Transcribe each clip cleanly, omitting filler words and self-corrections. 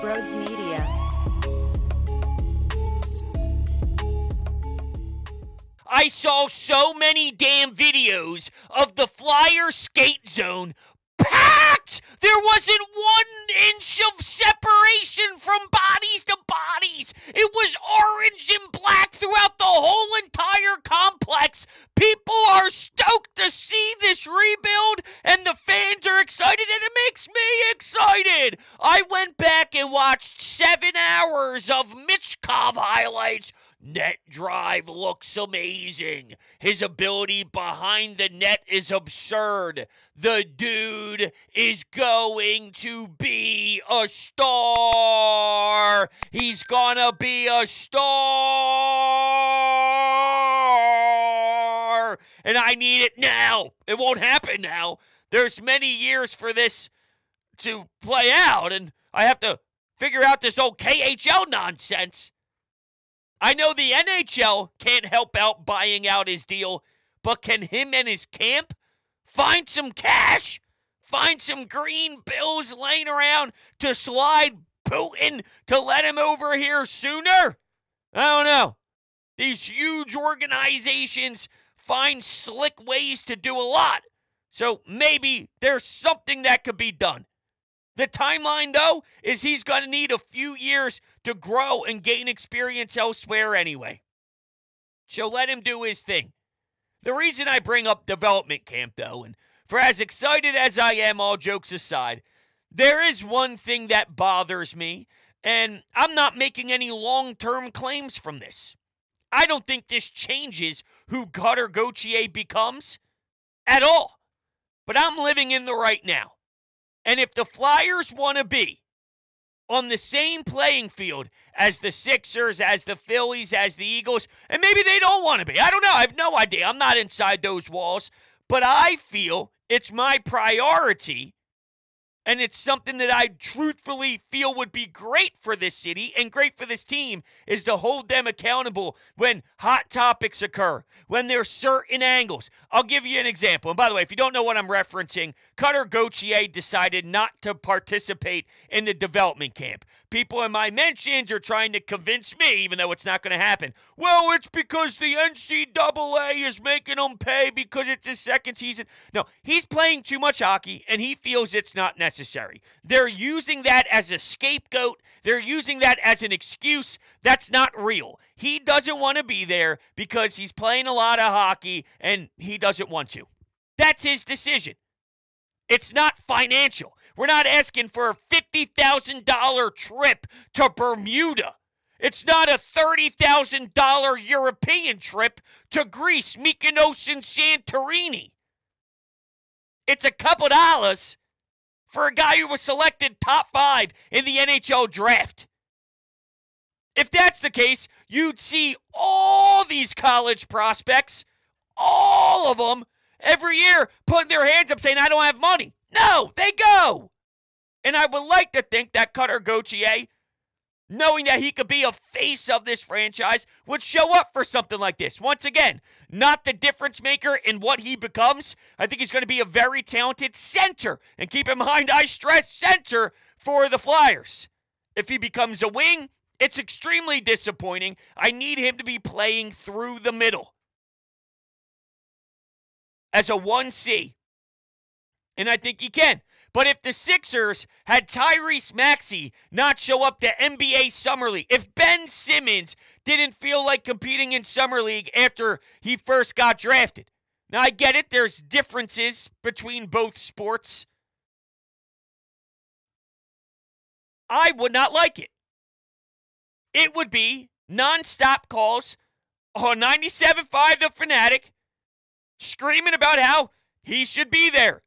Brodes Media. I saw so many damn videos of the Flyers skate zone packed. There wasn't 1 inch of separation from bodies to bodies. It was orange and black throughout the whole entire complex. People are stoked to see this rebuild, and the fans are excited, and it makes me excited. I went back and watched 7 hours of Michkov highlights. Net drive looks amazing. His ability behind the net is absurd. The dude is going to be a star. He's gonna be a star. And I need it now. It won't happen now. There's many years for this to play out, and I have to figure out this old KHL nonsense. I know the NHL can't help out buying out his deal, but can him and his camp find some cash? Find some green bills laying around to slide Putin to let him over here sooner? I don't know. These huge organizations find slick ways to do a lot. So maybe there's something that could be done. The timeline, though, is he's going to need a few years to grow and gain experience elsewhere anyway. So let him do his thing. The reason I bring up development camp, though, and for as excited as I am, all jokes aside, there is one thing that bothers me, and I'm not making any long-term claims from this. I don't think this changes who Cutter Gathier becomes at all. But I'm living in the right now. And if the Flyers want to be on the same playing field as the Sixers, as the Phillies, as the Eagles, and maybe they don't want to be. I don't know. I have no idea. I'm not inside those walls. But I feel it's my priority, and it's something that I truthfully feel would be great for this city and great for this team, is to hold them accountable when hot topics occur, when there's certain angles. I'll give you an example. And by the way, if you don't know what I'm referencing, Cutter Gathier decided not to participate in the development camp. People in my mentions are trying to convince me, even though it's not going to happen, well, it's because the NCAA is making him pay because it's his second season. No, he's playing too much hockey, and he feels it's not necessary. They're using that as a scapegoat. They're using that as an excuse. That's not real. He doesn't want to be there because he's playing a lot of hockey, and he doesn't want to. That's his decision. It's not financial. We're not asking for a $50,000 trip to Bermuda. It's not a $30,000 European trip to Greece, Mykonos, and Santorini. It's a couple dollars for a guy who was selected top 5 in the NHL draft. If that's the case, you'd see all these college prospects, all of them, every year putting their hands up saying, I don't have money. No, they go. And I would like to think that Cutter Gathier, knowing that he could be a face of this franchise, would show up for something like this. Once again, not the difference maker in what he becomes. I think he's going to be a very talented center. And keep in mind, I stress center for the Flyers. If he becomes a wing, it's extremely disappointing. I need him to be playing through the middle as a 1C. And I think he can. But if the Sixers had Tyrese Maxey not show up to NBA Summer League, if Ben Simmons didn't feel like competing in Summer League after he first got drafted. Now, I get it. There's differences between both sports. I would not like it. It would be nonstop calls on 97.5 The Fanatic screaming about how he should be there.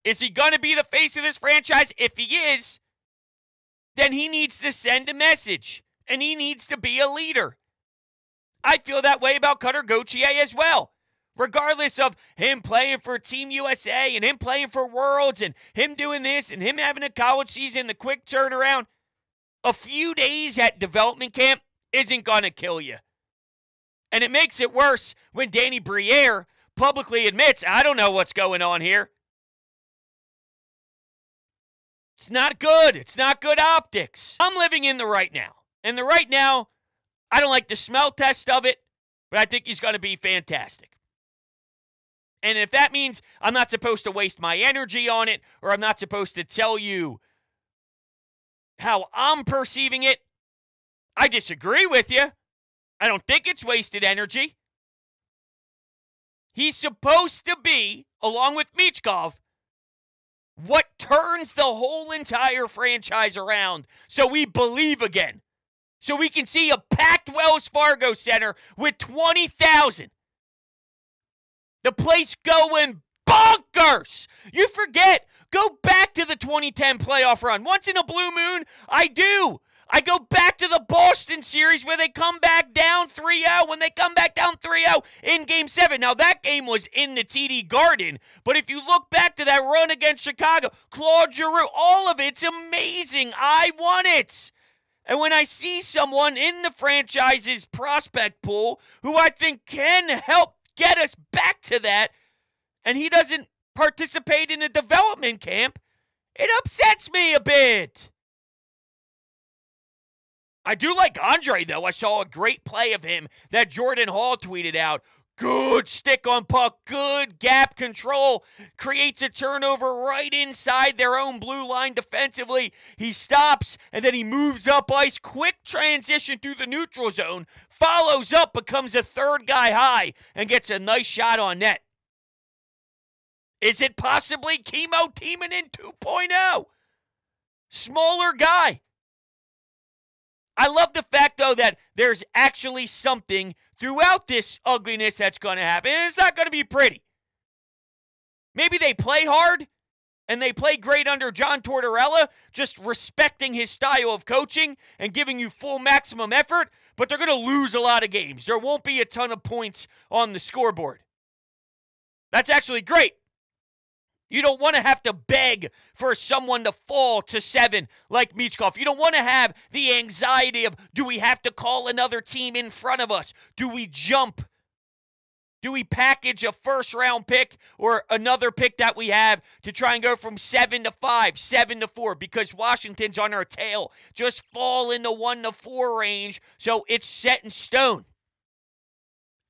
Is he going to be the face of this franchise? If he is, then he needs to send a message, and he needs to be a leader. I feel that way about Cutter Gathier as well. Regardless of him playing for Team USA and him playing for Worlds and him doing this and him having a college season, the quick turnaround, a few days at development camp isn't going to kill you. And it makes it worse when Danny Briere publicly admits, I don't know what's going on here. It's not good. It's not good optics. I'm living in the right now. And the right now, I don't like the smell test of it, but I think he's going to be fantastic. And if that means I'm not supposed to waste my energy on it, or I'm not supposed to tell you how I'm perceiving it, I disagree with you. I don't think it's wasted energy. He's supposed to be, along with Michkov, what turns the whole entire franchise around so we believe again. So we can see a packed Wells Fargo Center with 20,000. The place going bonkers. You forget. Go back to the 2010 playoff run. Once in a blue moon, I do. I go back to the Boston series where they come back down 3-0. When they come back down 3-0 in Game 7. Now, that game was in the TD Garden. But if you look back to that run against Chicago, Claude Giroux, all of it's amazing. I want it. And when I see someone in the franchise's prospect pool who I think can help get us back to that, and he doesn't participate in a development camp, it upsets me a bit. I do like Andre, though. I saw a great play of him that Jordan Hall tweeted out. Good stick on puck, good gap control, creates a turnover right inside their own blue line defensively. He stops, and then he moves up ice, quick transition through the neutral zone, follows up, becomes a third guy high, and gets a nice shot on net. Is it possibly Chemo Timonen 2.0? Smaller guy. I love the fact, though, that there's actually something throughout this ugliness that's going to happen. And it's not going to be pretty. Maybe they play hard, and they play great under John Tortorella, just respecting his style of coaching and giving you full maximum effort, but they're going to lose a lot of games. There won't be a ton of points on the scoreboard. That's actually great. You don't want to have to beg for someone to fall to 7 like Michkov. You don't want to have the anxiety of, do we have to call another team in front of us? Do we jump? Do we package a first-round pick or another pick that we have to try and go from 7 to 5, 7 to 4? Because Washington's on our tail. Just fall in the 1 to 4 range so it's set in stone.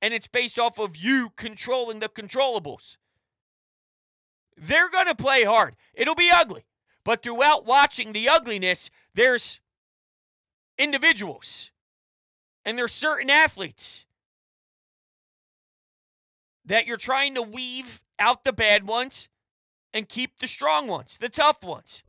And it's based off of you controlling the controllables. They're going to play hard. It'll be ugly. But throughout watching the ugliness, there's individuals. And there's certain athletes that you're trying to weave out the bad ones and keep the strong ones, the tough ones.